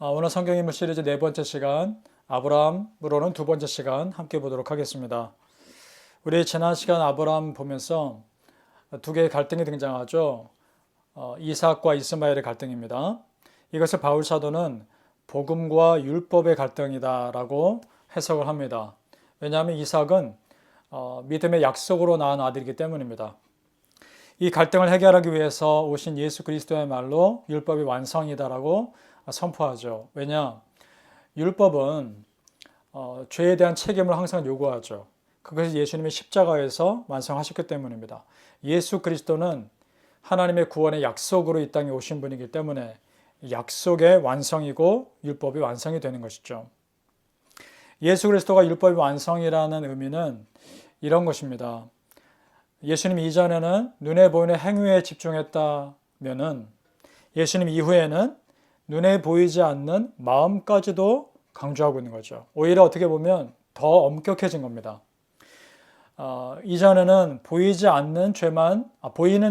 오늘 성경 인물 시리즈 네 번째 시간, 아브라함으로는 두 번째 시간 함께 보도록 하겠습니다. 우리 지난 시간 아브라함 보면서 두 개의 갈등이 등장하죠. 이삭과 이스마엘의 갈등입니다. 이것을 바울 사도는 복음과 율법의 갈등이다라고 해석을 합니다. 왜냐하면 이삭은 믿음의 약속으로 낳은 아들이기 때문입니다. 이 갈등을 해결하기 위해서 오신 예수 그리스도의 말로 율법이 완성이다라고 선포하죠. 왜냐? 율법은 죄에 대한 책임을 항상 요구하죠. 그것을 예수님이 십자가에서 완성하셨기 때문입니다. 예수 그리스도는 하나님의 구원의 약속으로 이 땅에 오신 분이기 때문에 약속의 완성이고 율법이 완성이 되는 것이죠. 예수 그리스도가 율법의 완성이라는 의미는 이런 것입니다. 예수님 이전에는 눈에 보이는 행위에 집중했다면은 예수님 이후에는 눈에 보이지 않는 마음까지도 강조하고 있는 거죠. 오히려 어떻게 보면 더 엄격해진 겁니다. 이전에는 보이는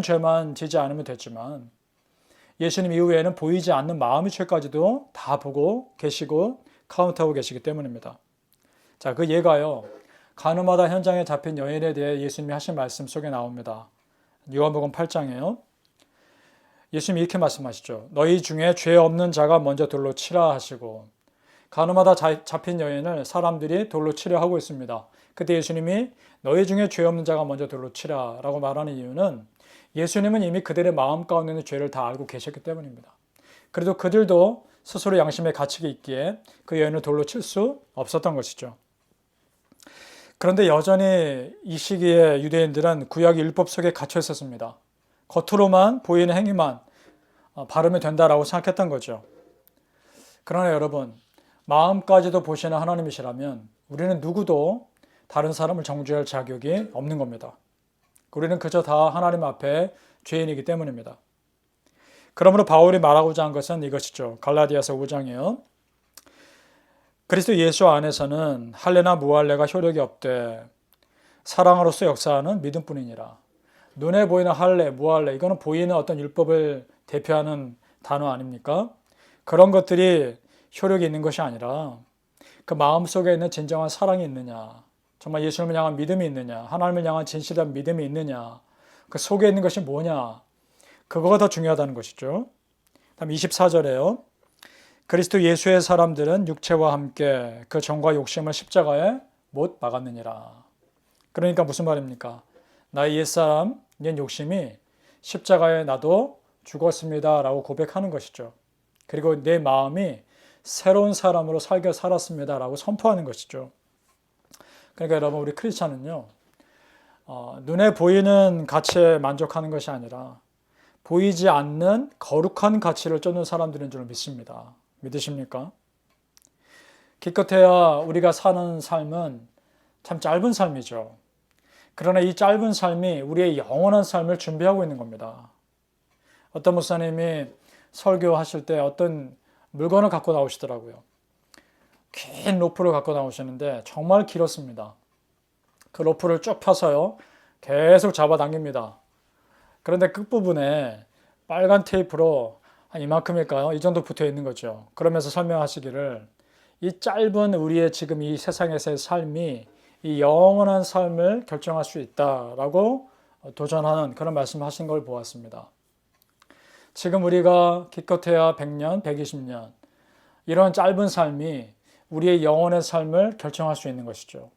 죄만 지지 않으면 됐지만 예수님 이후에는 보이지 않는 마음의 죄까지도 다 보고 계시고 카운트하고 계시기 때문입니다. 자, 그 예가요. 가늠하다 현장에 잡힌 여인에 대해 예수님이 하신 말씀 속에 나옵니다. 요한복음 8장이에요. 예수님이 이렇게 말씀하시죠. 너희 중에 죄 없는 자가 먼저 돌로 치라 하시고, 가늠하다 잡힌 여인을 사람들이 돌로 치려 하고 있습니다. 그때 예수님이 너희 중에 죄 없는 자가 먼저 돌로 치라 라고 말하는 이유는 예수님은 이미 그들의 마음 가운데 있는 죄를 다 알고 계셨기 때문입니다. 그래도 그들도 스스로 양심의 가책이 있기에 그 여인을 돌로 칠 수 없었던 것이죠. 그런데 여전히 이 시기에 유대인들은 구약 율법 속에 갇혀 있었습니다. 겉으로만 보이는 행위만 바르면 된다라고 생각했던 거죠. 그러나 여러분, 마음까지도 보시는 하나님이시라면 우리는 누구도 다른 사람을 정죄할 자격이 없는 겁니다. 우리는 그저 다 하나님 앞에 죄인이기 때문입니다. 그러므로 바울이 말하고자 한 것은 이것이죠. 갈라디아서 5장이에요. 그리스도 예수 안에서는 할례나 무할례가 효력이 없되 사랑으로서 역사하는 믿음뿐이니라. 눈에 보이는 할례, 무할례, 이거는 보이는 어떤 율법을 대표하는 단어 아닙니까? 그런 것들이 효력이 있는 것이 아니라 그 마음속에 있는 진정한 사랑이 있느냐, 정말 예수님을 향한 믿음이 있느냐, 하나님을 향한 진실한 믿음이 있느냐, 그 속에 있는 것이 뭐냐, 그거가 더 중요하다는 것이죠. 다음 24절에요. 그리스도 예수의 사람들은 육체와 함께 그 정과 욕심을 십자가에 못 박았느니라. 그러니까 무슨 말입니까? 나의 옛사람, 옛 욕심이 십자가에 나도 죽었습니다 라고 고백하는 것이죠. 그리고 내 마음이 새로운 사람으로 살았습니다 라고 선포하는 것이죠. 그러니까 여러분, 우리 크리스찬은요, 눈에 보이는 가치에 만족하는 것이 아니라 보이지 않는 거룩한 가치를 쫓는 사람들인 줄 믿습니다. 믿으십니까? 기껏해야 우리가 사는 삶은 참 짧은 삶이죠. 그러나 이 짧은 삶이 우리의 영원한 삶을 준비하고 있는 겁니다. 어떤 목사님이 설교하실 때 어떤 물건을 갖고 나오시더라고요. 긴 로프를 갖고 나오시는데 정말 길었습니다. 그 로프를 쭉 펴서요, 계속 잡아당깁니다. 그런데 끝부분에 빨간 테이프로 한 이만큼일까요? 이 정도 붙어 있는 거죠. 그러면서 설명하시기를 이 짧은 우리의 지금 이 세상에서의 삶이 이 영원한 삶을 결정할 수 있다라고 도전하는 그런 말씀을 하신 걸 보았습니다. 지금 우리가 기껏해야 100년, 120년 이런 짧은 삶이 우리의 영혼의 삶을 결정할 수 있는 것이죠.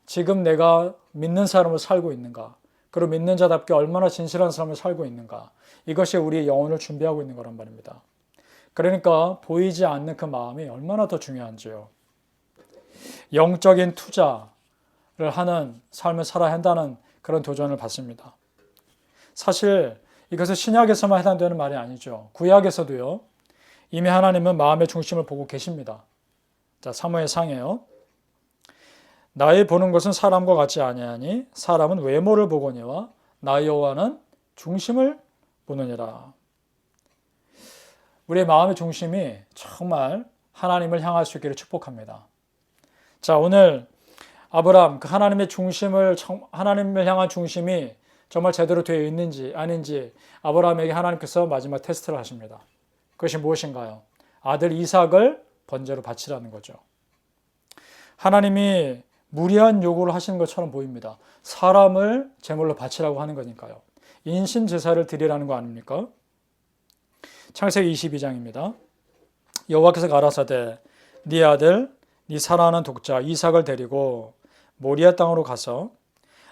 지금 내가 믿는 사람으로 살고 있는가, 그리고 믿는 자답게 얼마나 진실한 삶을 살고 있는가, 이것이 우리의 영혼을 준비하고 있는 거란 말입니다. 그러니까 보이지 않는 그 마음이 얼마나 더 중요한지요. 영적인 투자를 하는 삶을 살아야 한다는 그런 도전을 받습니다. 사실 이것은 신약에서만 해당되는 말이 아니죠. 구약에서도요, 이미 하나님은 마음의 중심을 보고 계십니다. 자, 사무엘상이에요. 나의 보는 것은 사람과 같지 아니하니 사람은 외모를 보거니와 나 여호와는 중심을 보느니라. 우리의 마음의 중심이 정말 하나님을 향할 수 있기를 축복합니다. 자, 오늘 아브라함, 그 하나님을 향한 중심이 정말 제대로 되어 있는지 아닌지 아브라함에게 하나님께서 마지막 테스트를 하십니다. 그것이 무엇인가요? 아들 이삭을 번제로 바치라는 거죠. 하나님이 무리한 요구를 하시는 것처럼 보입니다. 사람을 제물로 바치라고 하는 거니까요. 인신 제사를 드리라는 거 아닙니까? 창세기 22장입니다. 여호와께서 가라사대 네 아들 네 사랑하는 독자 이삭을 데리고 모리아 땅으로 가서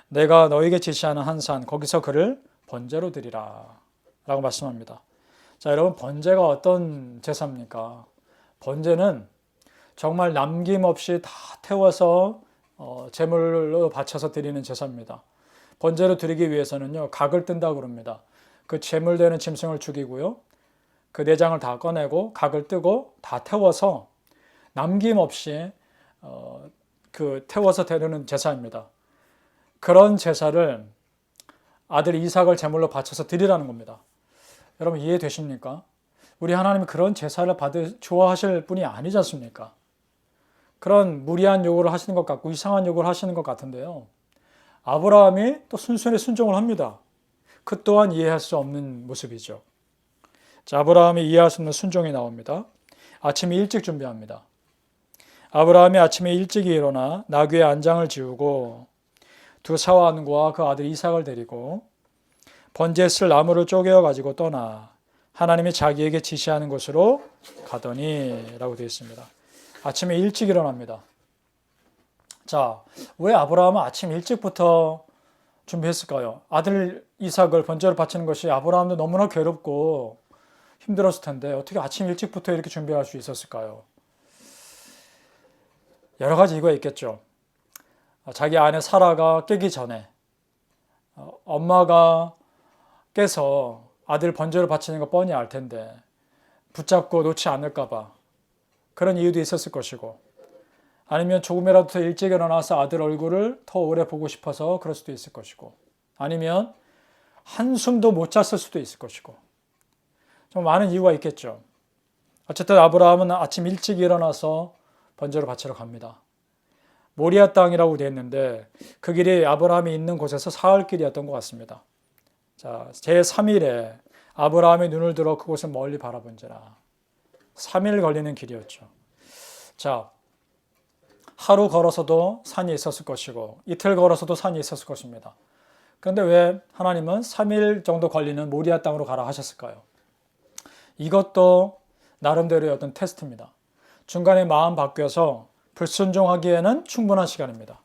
내가 너에게 지시하는 한 산 거기서 그를 번제로 드리라 라고 말씀합니다. 자, 여러분, 번제가 어떤 제사입니까? 번제는 정말 남김없이 다 태워서 제물로 바쳐서 드리는 제사입니다. 번제로 드리기 위해서는요, 각을 뜬다고 그럽니다. 그 제물되는 짐승을 죽이고요, 그 내장을 다 꺼내고 각을 뜨고 다 태워서 남김없이 태워서 드리는 제사입니다. 그런 제사를 아들 이삭을 제물로 바쳐서 드리라는 겁니다. 여러분, 이해되십니까? 우리 하나님이 그런 제사를 좋아하실 분이 아니지 않습니까? 그런 무리한 요구를 하시는 것 같고 이상한 요구를 하시는 것 같은데요. 아브라함이 또 순순히 순종을 합니다. 그 또한 이해할 수 없는 모습이죠. 자, 아브라함이 이해할 수 없는 순종이 나옵니다. 아침에 일찍 준비합니다. 아브라함이 아침에 일찍 일어나 나귀의 안장을 지우고 두 사환과 그 아들 이삭을 데리고 번제에 쓸 나무를 쪼개어 가지고 떠나 하나님이 자기에게 지시하는 곳으로 가더니 라고 되어 있습니다. 아침에 일찍 일어납니다. 자, 왜 아브라함은 아침 일찍부터 준비했을까요? 아들 이삭을 번제로 바치는 것이 아브라함도 너무나 괴롭고 힘들었을 텐데 어떻게 아침 일찍부터 이렇게 준비할 수 있었을까요? 여러 가지 이유가 있겠죠. 자기 아내 사라가 깨기 전에 엄마가 깨서 아들 번제로 바치는 거 뻔히 알 텐데 붙잡고 놓지 않을까 봐 그런 이유도 있었을 것이고, 아니면 조금이라도 더 일찍 일어나서 아들 얼굴을 더 오래 보고 싶어서 그럴 수도 있을 것이고, 아니면 한숨도 못 잤을 수도 있을 것이고, 좀 많은 이유가 있겠죠. 어쨌든 아브라함은 아침 일찍 일어나서 번제로 바치러 갑니다. 모리아 땅이라고 되어 있는데 그 길이 아브라함이 있는 곳에서 사흘길이었던 것 같습니다. 자, 제3일에 아브라함이 눈을 들어 그곳을 멀리 바라본지라 3일 걸리는 길이었죠. 자, 하루 걸어서도 산이 있었을 것이고 이틀 걸어서도 산이 있었을 것입니다. 그런데 왜 하나님은 3일 정도 걸리는 모리아 땅으로 가라 하셨을까요? 이것도 나름대로의 어떤 테스트입니다. 중간에 마음 바뀌어서 불순종하기에는 충분한 시간입니다.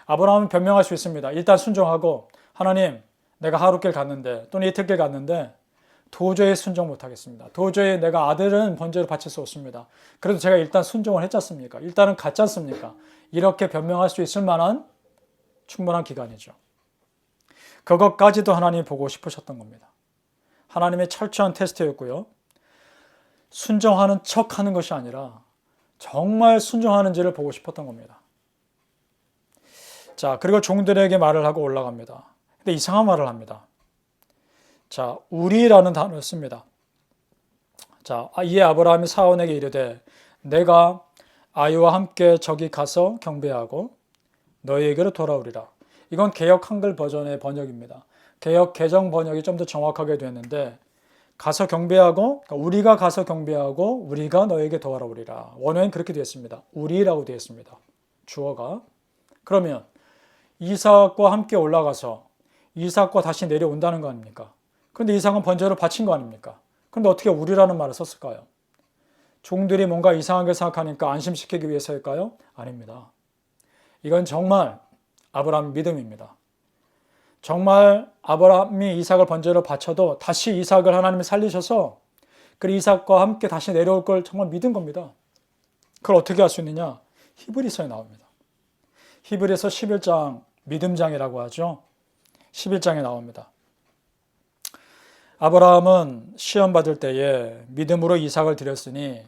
아브라함은 변명할 수 있습니다. 일단 순종하고, 하나님, 내가 하루길 갔는데 또는 이틀길 갔는데 도저히 순종 못하겠습니다. 도저히 내가 아들은 번제로 바칠 수 없습니다. 그래도 제가 일단 순종을 했지 않습니까? 일단은 갔지 않습니까? 이렇게 변명할 수 있을 만한 충분한 기간이죠. 그것까지도 하나님이 보고 싶으셨던 겁니다. 하나님의 철저한 테스트였고요. 순종하는 척하는 것이 아니라 정말 순종하는지를 보고 싶었던 겁니다. 자, 그리고 종들에게 말을 하고 올라갑니다. 근데 이상한 말을 합니다. 자, 우리라는 단어를 씁니다. 자, 이에 아브라함이 사원에게 이르되 내가 아이와 함께 저기 가서 경배하고 너희에게로 돌아오리라. 이건 개역 한글 버전의 번역입니다. 개역 개정 번역이 좀 더 정확하게 되었는데, 가서 경배하고, 그러니까 우리가 가서 경배하고 우리가 너에게 돌아오리라. 원어엔 그렇게 되어 있습니다. 우리라고 되어 있습니다. 주어가. 그러면 이삭과 함께 올라가서 이삭과 다시 내려온다는 거 아닙니까? 그런데 이삭은 번제로 바친 거 아닙니까? 그런데 어떻게 우리라는 말을 썼을까요? 종들이 뭔가 이상하게 생각하니까 안심시키기 위해서일까요? 아닙니다. 이건 정말 아브라함 믿음입니다. 정말 아브라함이 이삭을 번제로 바쳐도 다시 이삭을 하나님이 살리셔서 그 이삭과 함께 다시 내려올 걸 정말 믿은 겁니다. 그걸 어떻게 할 수 있느냐? 히브리서에 나옵니다. 히브리서 11장, 믿음장이라고 하죠. 11장에 나옵니다. 아브라함은 시험 받을 때에 믿음으로 이삭을 드렸으니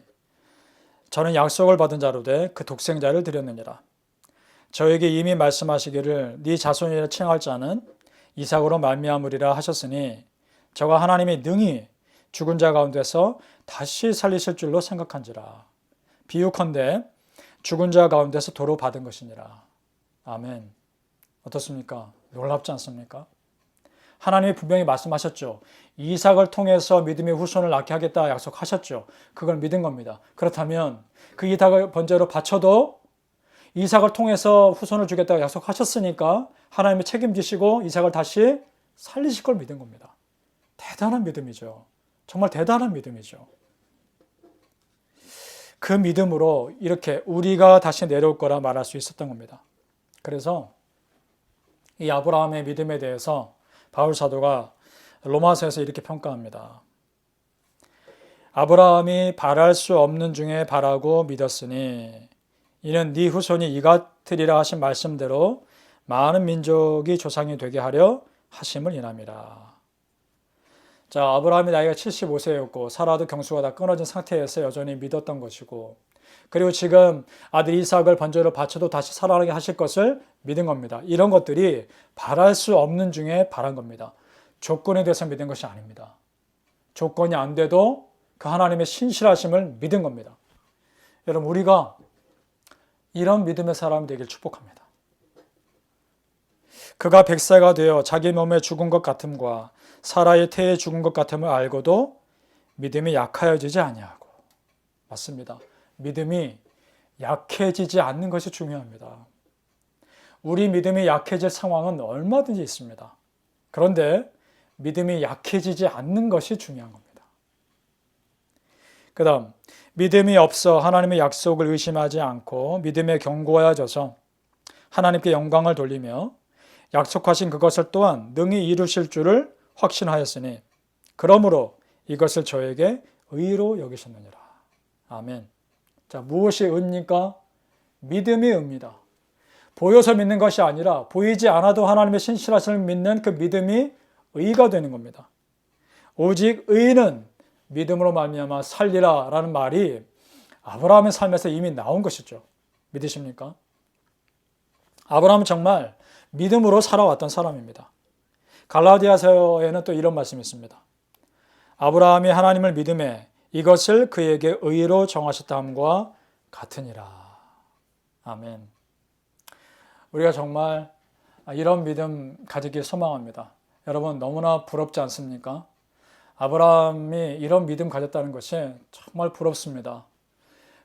저는 약속을 받은 자로 돼 그 독생자를 드렸느니라. 저에게 이미 말씀하시기를 네 자손이라 칭할 자는 이삭으로 말미암으리라 하셨으니 저가 하나님이 능히 죽은 자 가운데서 다시 살리실 줄로 생각한지라. 비유컨대 죽은 자 가운데서 도로 받은 것이니라. 아멘. 어떻습니까? 놀랍지 않습니까? 하나님이 분명히 말씀하셨죠. 이삭을 통해서 믿음의 후손을 낳게 하겠다 약속하셨죠. 그걸 믿은 겁니다. 그렇다면 그 이삭을 번제로 바쳐도 이삭을 통해서 후손을 주겠다고 약속하셨으니까 하나님이 책임지시고 이삭을 다시 살리실 걸 믿은 겁니다. 대단한 믿음이죠. 정말 대단한 믿음이죠. 그 믿음으로 이렇게 우리가 다시 내려올 거라 말할 수 있었던 겁니다. 그래서 이 아브라함의 믿음에 대해서 바울 사도가 로마서에서 이렇게 평가합니다. 아브라함이 바랄 수 없는 중에 바라고 믿었으니 이는 네 후손이 이 같으리라 하신 말씀대로 많은 민족이 조상이 되게 하려 하심을 인함이라. 자, 아브라함이 나이가 75세였고 사라도 경수가 다 끊어진 상태에서 여전히 믿었던 것이고, 그리고 지금 아들 이삭을 번제로 바쳐도 다시 살아나게 하실 것을 믿은 겁니다. 이런 것들이 바랄 수 없는 중에 바란 겁니다. 조건에 대해서 믿은 것이 아닙니다. 조건이 안 돼도 그 하나님의 신실하심을 믿은 겁니다. 여러분, 우리가 이런 믿음의 사람이 되길 축복합니다. 그가 100세가 되어 자기 몸에 죽은 것 같음과 사라의 태에 죽은 것 같음을 알고도 믿음이 약하여지지 아니하고. 맞습니다. 믿음이 약해지지 않는 것이 중요합니다. 우리 믿음이 약해질 상황은 얼마든지 있습니다. 그런데 믿음이 약해지지 않는 것이 중요한 겁니다. 그 다음, 믿음이 없어 하나님의 약속을 의심하지 않고 믿음에 견고하여져서 하나님께 영광을 돌리며 약속하신 그것을 또한 능히 이루실 줄을 확신하였으니 그러므로 이것을 저에게 의로 여기셨느니라. 아멘. 자, 무엇이 의입니까? 믿음이 의입니다. 보여서 믿는 것이 아니라 보이지 않아도 하나님의 신실하심을 믿는 그 믿음이 의가 되는 겁니다. 오직 의인은 믿음으로 말미암아 살리라 라는 말이 아브라함의 삶에서 이미 나온 것이죠. 믿으십니까? 아브라함은 정말 믿음으로 살아왔던 사람입니다. 갈라디아서에는 또 이런 말씀이 있습니다. 아브라함이 하나님을 믿음에 이것을 그에게 의로 정하셨다 함과 같으니라. 아멘. 우리가 정말 이런 믿음 가지길 소망합니다. 여러분, 너무나 부럽지 않습니까? 아브라함이 이런 믿음 가졌다는 것이 정말 부럽습니다.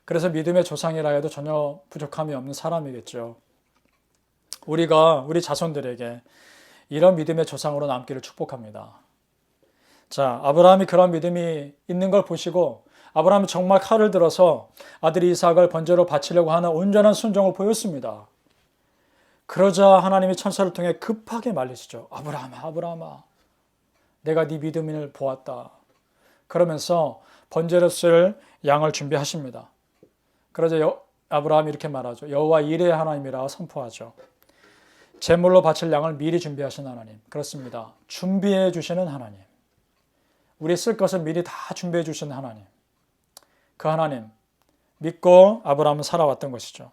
그래서 믿음의 조상이라 해도 전혀 부족함이 없는 사람이겠죠. 우리가 우리 자손들에게 이런 믿음의 조상으로 남기를 축복합니다. 자, 아브라함이 그런 믿음이 있는 걸 보시고 아브라함이 정말 칼을 들어서 아들 이삭을 번제로 바치려고 하는 온전한 순종을 보였습니다. 그러자 하나님이 천사를 통해 급하게 말리시죠. 아브라함아, 아브라함아, 내가 네 믿음을 보았다. 그러면서 번제로 쓸 양을 준비하십니다. 그러자 아브라함이 이렇게 말하죠. 여호와 이레의 하나님이라 선포하죠. 제물로 바칠 양을 미리 준비하신 하나님. 그렇습니다. 준비해 주시는 하나님. 우리 쓸 것을 미리 다 준비해 주시는 하나님. 그 하나님 믿고 아브라함은 살아왔던 것이죠.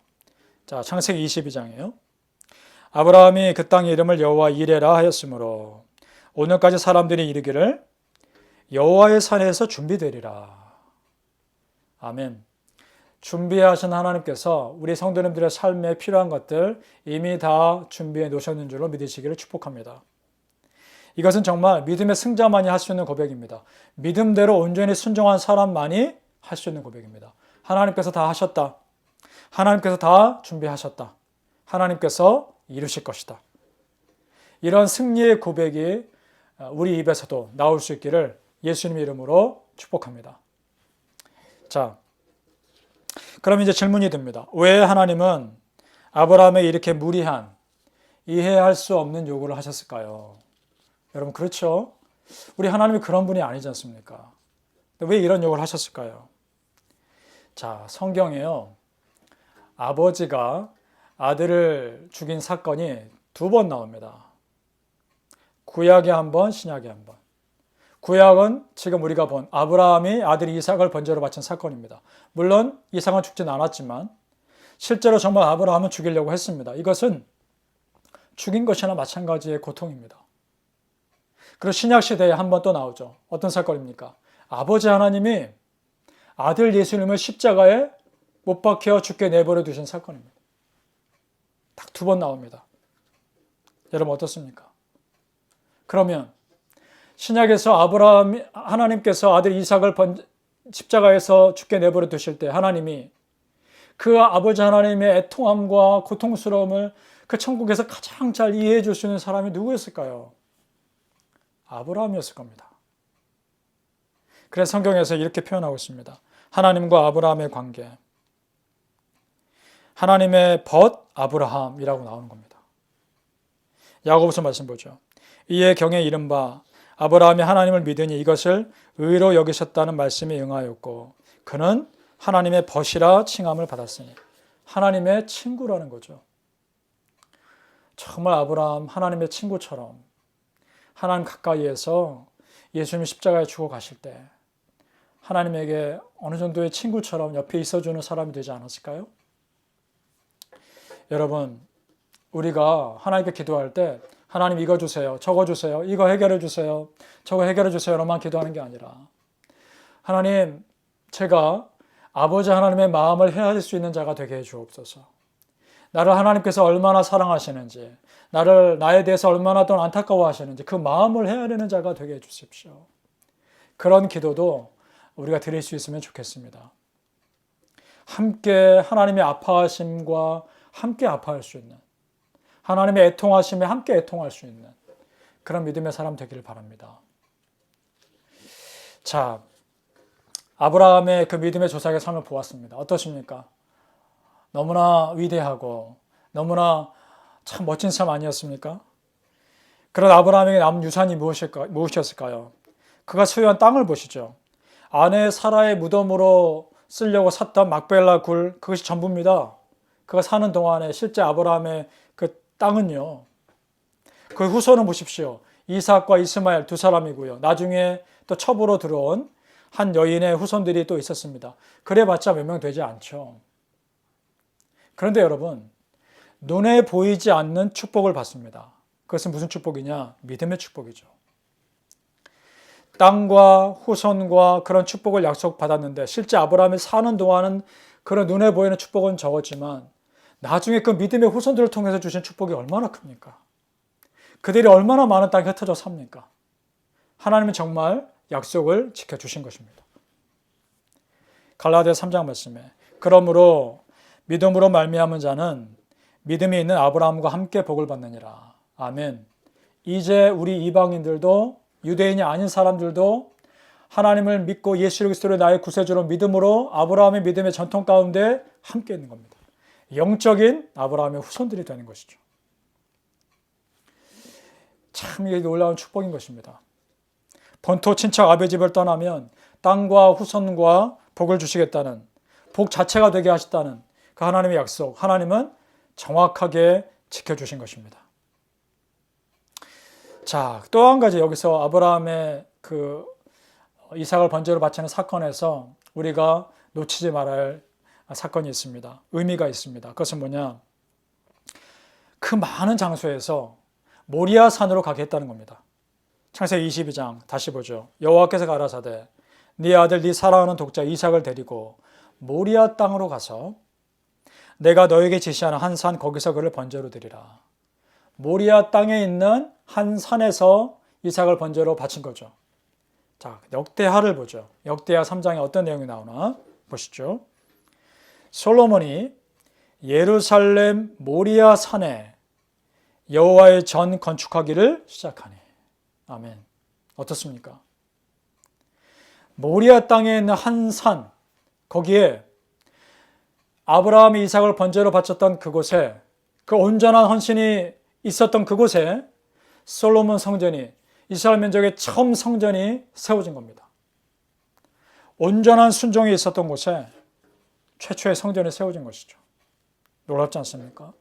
자, 창세기 22장이에요. 아브라함이 그 땅의 이름을 여호와 이레라 하였으므로 오늘까지 사람들이 이르기를 여호와의 산에서 준비되리라. 아멘. 준비하신 하나님께서 우리 성도님들의 삶에 필요한 것들 이미 다 준비해 놓으셨는 줄로 믿으시기를 축복합니다. 이것은 정말 믿음의 승자만이 할 수 있는 고백입니다. 믿음대로 온전히 순종한 사람만이 할 수 있는 고백입니다. 하나님께서 다 하셨다. 하나님께서 다 준비하셨다. 하나님께서 이루실 것이다. 이런 승리의 고백이 우리 입에서도 나올 수 있기를 예수님의 이름으로 축복합니다. 자, 그럼 이제 질문이 듭니다. 왜 하나님은 아브라함에 이렇게 무리한 이해할 수 없는 요구를 하셨을까요? 여러분, 그렇죠? 우리 하나님이 그런 분이 아니지 않습니까? 왜 이런 요구를 하셨을까요? 자, 성경에요. 아버지가 아들을 죽인 사건이 2번 나옵니다. 구약에 한 번, 신약에 한 번. 구약은 지금 우리가 본 아브라함이 아들 이삭을 번제로 바친 사건입니다. 물론 이삭은 죽진 않았지만 실제로 정말 아브라함은 죽이려고 했습니다. 이것은 죽인 것이나 마찬가지의 고통입니다. 그리고 신약 시대에 한 번 또 나오죠. 어떤 사건입니까? 아버지 하나님이 아들 예수님을 십자가에 못 박혀 죽게 내버려 두신 사건입니다. 딱 2번 나옵니다. 여러분 어떻습니까? 그러면 신약에서 하나님께서 아들 이삭을 십자가에서 죽게 내버려 두실 때 하나님이 그 아버지 하나님의 애통함과 고통스러움을 그 천국에서 가장 잘 이해해 줄 수 있는 사람이 누구였을까요? 아브라함이었을 겁니다. 그래서 성경에서 이렇게 표현하고 있습니다. 하나님과 아브라함의 관계. 하나님의 벗 아브라함이라고 나오는 겁니다. 야고보서 말씀 보죠. 이에 경에 이른바 아브라함이 하나님을 믿으니 이것을 의로 여기셨다는 말씀이 응하였고 그는 하나님의 벗이라 칭함을 받았으니 하나님의 친구라는 거죠. 정말 아브라함 하나님의 친구처럼 하나님 가까이에서 예수님이 십자가에 죽어 가실 때 하나님에게 어느 정도의 친구처럼 옆에 있어주는 사람이 되지 않았을까요? 여러분, 우리가 하나님께 기도할 때 하나님 이거 주세요, 저거 주세요, 이거 해결해 주세요, 저거 해결해 주세요로만 기도하는 게 아니라 하나님, 제가 아버지 하나님의 마음을 헤아릴 수 있는 자가 되게 해 주옵소서. 나를 하나님께서 얼마나 사랑하시는지, 나에 대해서 얼마나 또 안타까워하시는지 그 마음을 헤아리는 자가 되게 해 주십시오. 그런 기도도 우리가 드릴 수 있으면 좋겠습니다. 함께 하나님의 아파하심과 함께 아파할 수 있는, 하나님의 애통하심에 함께 애통할 수 있는 그런 믿음의 사람 되기를 바랍니다. 자, 아브라함의 그 믿음의 조상의 삶을 보았습니다. 어떠십니까? 너무나 위대하고 너무나 참 멋진 삶 아니었습니까? 그런 아브라함에게 남은 유산이 무엇이었을까요? 그가 소유한 땅을 보시죠. 아내 사라의 무덤으로 쓰려고 샀던 막벨라 굴, 그것이 전부입니다. 그가 사는 동안에 실제 아브라함의 그 땅은요. 그 후손은 보십시오. 이삭과 이스마엘 두 사람이고요. 나중에 또 첩으로 들어온 한 여인의 후손들이 또 있었습니다. 그래봤자 몇 명 되지 않죠. 그런데 여러분, 눈에 보이지 않는 축복을 받습니다. 그것은 무슨 축복이냐? 믿음의 축복이죠. 땅과 후손과 그런 축복을 약속받았는데 실제 아브라함이 사는 동안은 그런 눈에 보이는 축복은 적었지만 나중에 그 믿음의 후손들을 통해서 주신 축복이 얼마나 큽니까? 그들이 얼마나 많은 땅에 흩어져 삽니까? 하나님은 정말 약속을 지켜주신 것입니다. 갈라디아 3장 말씀에 그러므로 믿음으로 말미암은 자는 믿음이 있는 아브라함과 함께 복을 받느니라. 아멘. 이제 우리 이방인들도 유대인이 아닌 사람들도 하나님을 믿고 예수 그리스도를 나의 구세주로 믿음으로 아브라함의 믿음의 전통 가운데 함께 있는 겁니다. 영적인 아브라함의 후손들이 되는 것이죠. 참 이게 놀라운 축복인 것입니다. 본토 친척 아베 집을 떠나면 땅과 후손과 복을 주시겠다는, 복 자체가 되게 하셨다는 그 하나님의 약속, 하나님은 정확하게 지켜주신 것입니다. 자, 또 한 가지 여기서 아브라함의 그 이삭을 번제로 바치는 사건에서 우리가 놓치지 말아야 할 사건이 있습니다. 의미가 있습니다. 그것은 뭐냐? 그 많은 장소에서 모리아 산으로 가게 했다는 겁니다. 창세기 22장 다시 보죠. 여호와께서 가라사대 네 아들 네 사랑하는 독자 이삭을 데리고 모리아 땅으로 가서 내가 너에게 제시하는 한 산 거기서 그를 번제로 드리라. 모리아 땅에 있는 한 산에서 이삭을 번제로 바친 거죠. 자, 역대하를 보죠. 역대하 3장에 어떤 내용이 나오나 보시죠. 솔로몬이 예루살렘 모리아 산에 여호와의 전 건축하기를 시작하니. 아멘. 어떻습니까? 모리아 땅에 있는 한 산, 거기에 아브라함이 이삭을 번제로 바쳤던 그곳에, 그 온전한 헌신이 있었던 그곳에 솔로몬 성전이, 이스라엘 민족의 처음 성전이 세워진 겁니다. 온전한 순종이 있었던 곳에 최초의 성전이 세워진 것이죠. 놀랍지 않습니까?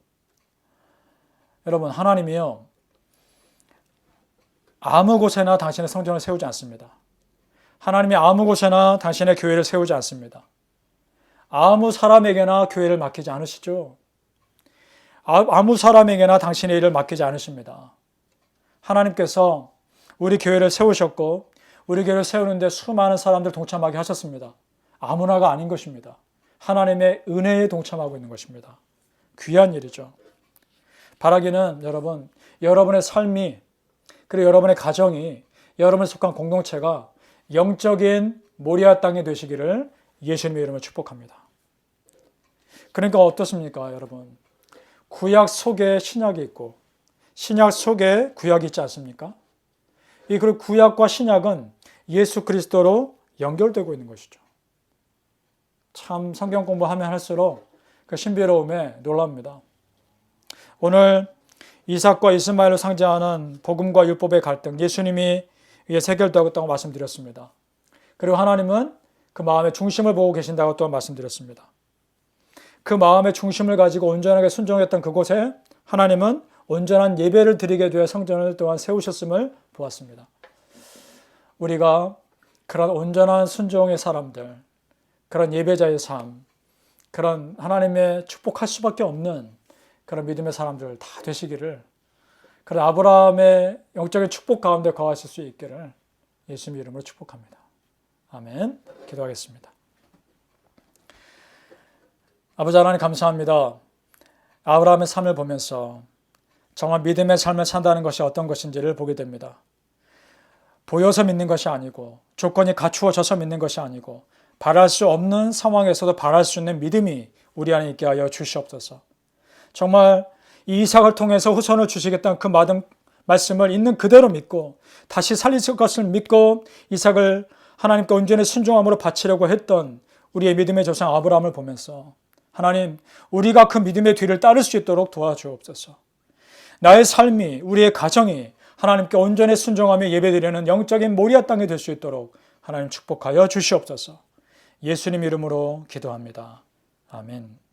여러분, 하나님이요, 아무 곳에나 당신의 성전을 세우지 않습니다. 하나님이 아무 곳에나 당신의 교회를 세우지 않습니다. 아무 사람에게나 교회를 맡기지 않으시죠. 아무 사람에게나 당신의 일을 맡기지 않으십니다. 하나님께서 우리 교회를 세우셨고 우리 교회를 세우는데 수많은 사람들 동참하게 하셨습니다. 아무나가 아닌 것입니다. 하나님의 은혜에 동참하고 있는 것입니다. 귀한 일이죠. 바라기는 여러분, 여러분의 삶이, 그리고 여러분의 가정이 여러분이 속한 공동체가 영적인 모리아 땅이 되시기를 예수님의 이름으로 축복합니다. 그러니까 어떻습니까, 여러분? 구약 속에 신약이 있고 신약 속에 구약이 있지 않습니까? 이 구약과 신약은 예수 그리스도로 연결되고 있는 것이죠. 참 성경 공부하면 할수록 그 신비로움에 놀랍니다. 오늘 이삭과 이스마엘을 상징하는 복음과 율법의 갈등, 예수님이 위에 해결되었다고 말씀드렸습니다. 그리고 하나님은 그 마음의 중심을 보고 계신다고 또한 말씀드렸습니다. 그 마음의 중심을 가지고 온전하게 순종했던 그곳에 하나님은 온전한 예배를 드리게 되어 성전을 또한 세우셨음을 보았습니다. 우리가 그런 온전한 순종의 사람들, 그런 예배자의 삶, 그런 하나님의 축복할 수밖에 없는 그런 믿음의 사람들 다 되시기를, 그런 아브라함의 영적인 축복 가운데 거하실 수 있기를 예수님의 이름으로 축복합니다. 아멘. 기도하겠습니다. 아버지 하나님 감사합니다. 아브라함의 삶을 보면서 정말 믿음의 삶을 산다는 것이 어떤 것인지를 보게 됩니다. 보여서 믿는 것이 아니고 조건이 갖추어져서 믿는 것이 아니고 바랄 수 없는 상황에서도 바랄 수 있는 믿음이 우리 안에 있게 하여 주시옵소서. 정말 이 이삭을 통해서 후손을 주시겠다는 그 말씀을 있는 그대로 믿고 다시 살리실 것을 믿고 이삭을 하나님께 온전히 순종함으로 바치려고 했던 우리의 믿음의 조상 아브라함을 보면서 하나님, 우리가 그 믿음의 뒤를 따를 수 있도록 도와주옵소서. 나의 삶이, 우리의 가정이 하나님께 온전히 순종하며 예배드리는 영적인 모리아 땅이 될 수 있도록 하나님 축복하여 주시옵소서. 예수님 이름으로 기도합니다. 아멘.